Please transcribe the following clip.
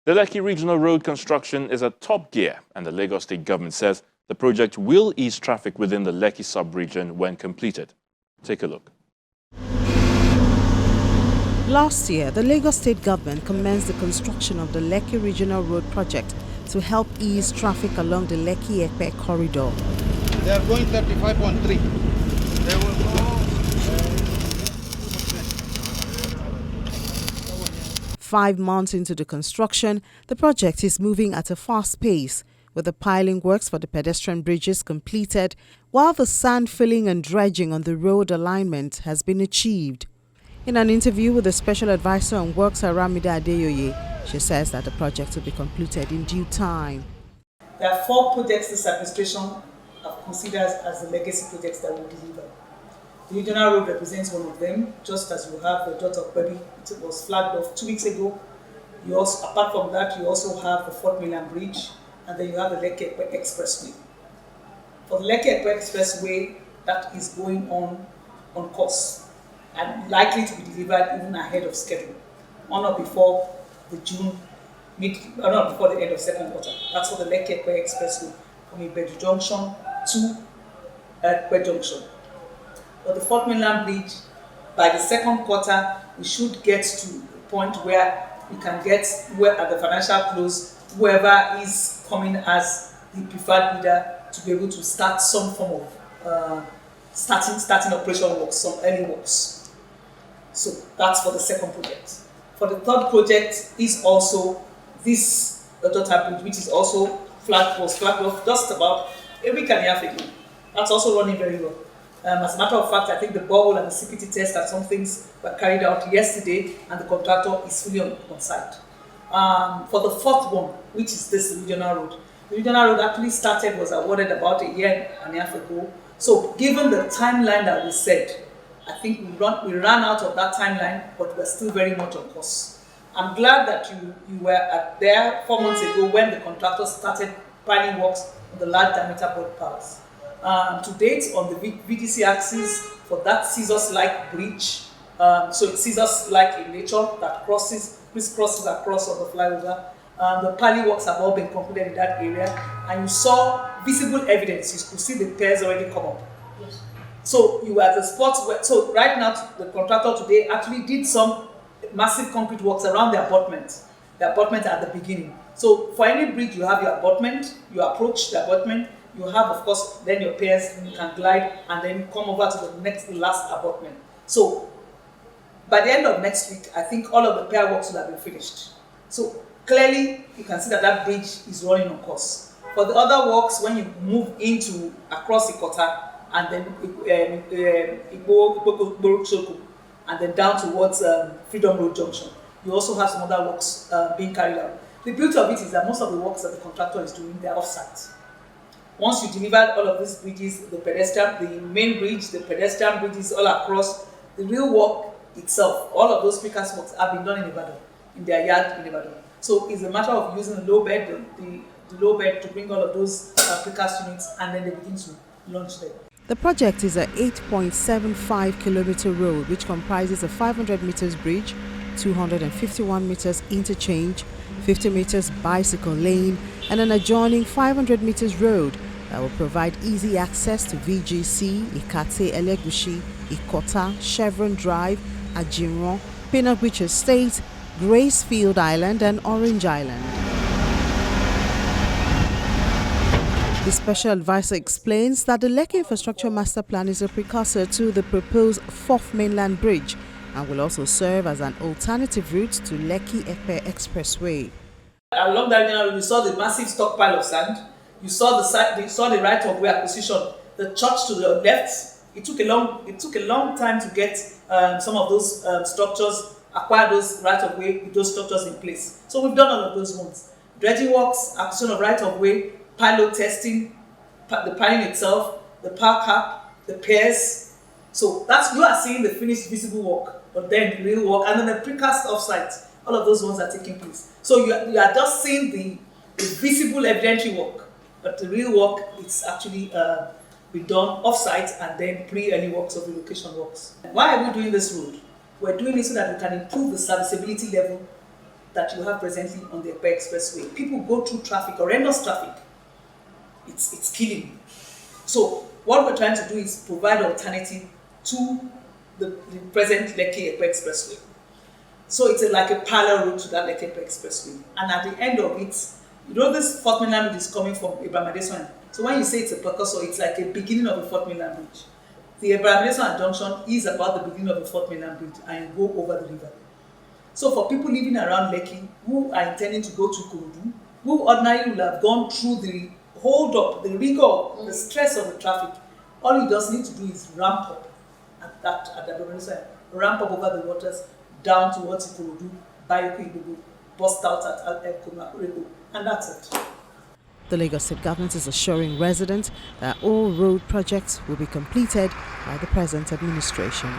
The Lekki Regional Road construction is at top gear, and the Lagos State government says the project will ease traffic within the Lekki sub-region when completed. Take a look. Last year, the Lagos State government commenced the construction of the Lekki Regional Road project to help ease traffic along the Lekki-Epe corridor. They are going 35.3. They will go 5 months into the construction, the project is moving at a fast pace, with the piling works for the pedestrian bridges completed, while the sand filling and dredging on the road alignment has been achieved. In an interview with the Special Advisor on Works, Aramida Adeyoye, she says that the project will be completed in due time. There are 4 projects this administration have considered as the legacy projects that will deliver. The regional road represents one of them, just as you have the Dot of Baby. It was flagged off 2 weeks ago. You also, apart from that, you also have the 4th Mainland Bridge, and then you have the Lekki Expressway. For the Lekki Expressway, that is going on course and likely to be delivered even ahead of schedule, not before the not before the end of second quarter. That's for the Lekki Expressway from Ibeju Junction to Ekpe Junction. For the 4th Mainland Bridge, by the second quarter, we should get to the point where we can get at the financial close, whoever is coming as the preferred bidder to be able to start some form of starting operation works, some early works. So that's for the second project. For the third project is also this Dota Bridge, which is also flagged off just about a week and a half ago. That's also running very well. As a matter of fact, I think the borehole and the CPT test and some things were carried out yesterday, and the contractor is fully on site. For the 4th one, which is this regional road, the regional road actually was awarded about a year and a half ago. So given the timeline that we said, I think we ran out of that timeline, but we're still very much on course. I'm glad that you were there 4 months ago when the contractor started piling works on the large diameter board piles. To date, on the VDC axis for that scissors-like bridge, so it's scissors-like in nature that crisscrosses across on the flyover. The piling works have all been completed in that area, and you saw visible evidence. You could see the piers already come up. Yes. So you were at the spots where. So right now, the contractor today actually did some massive concrete works around the abutment at the beginning. So for any bridge, you have your abutment. You approach the abutment. You have, of course, then your piers, you can glide and then come over to the last abutment. So by the end of next week, I think all of the pier works will have been finished. So clearly, you can see that bridge is running on course. For the other works, when you move across Ikota and then Igbo and then down towards Freedom Road Junction, you also have some other works being carried out. The beauty of it is that most of the works that the contractor is doing, they are off-site. Once you deliver all of these bridges, the main bridge, the pedestrian bridges all across, the real work itself, all of those precast works have been done in Ibadan, in their yard in Ibadan. So it's a matter of using the low bed, the low bed to bring all of those precast units, and then they begin to launch them. The project is a 8.75 kilometer road which comprises a 500 meters bridge, 251 meters interchange, 50 meters bicycle lane, and an adjoining 500 meters road that will provide easy access to VGC, Ikate Elegushi, Ikota, Chevron Drive, Ajinron, Pinnock Beach Estate, Gracefield Island, and Orange Island. The Special Advisor explains that the Lekki Infrastructure Master Plan is a precursor to the proposed 4th Mainland Bridge and will also serve as an alternative route to Lekki-Epe Expressway. Along that regional road, you saw the massive stockpile of sand. You saw the right-of-way acquisition. The church to the left. It took a long time to get some of those structures, acquire those right-of-way with those structures in place. So we've done all of those ones. Dredging works, acquisition of right-of-way, pilot testing, the piling itself, the power cap, the piers. So you are seeing the finished visible work, but then the real work, and then the precast offsite. All of those ones are taking place. So you are just seeing the visible evidentiary work, but the real work is actually be done off-site and then pre-early works of relocation works. Why are we doing this road? We're doing it so that we can improve the serviceability level that you have presently on the Ekpe Expressway. People go through traffic, horrendous traffic. It's killing. So what we're trying to do is provide alternative to the present Lekki Ekpe Expressway. So it's like a parallel route to that Lekki Ekpe Expressway. And at the end of it, you know this Fourth Mainland Bridge is coming from Abraham Adesoyan. So when you say it's a precursor, it's like a beginning of a Fourth Mainland Bridge. The Abraham Adesoyan junction is about the beginning of the Fourth Mainland Bridge, and you go over the river. So for people living around Lekki who are intending to go to Ikorodu, who ordinarily will have gone through the hold up, the rigor, the stress of the traffic, all you just need to do is ramp up at the Abraham Adesoyan, ramp up over the waters down towards Ikorodu, Bayoko Idogo, bust out at Konakorego, and that's it. The Lagos State government is assuring residents that all road projects will be completed by the present administration.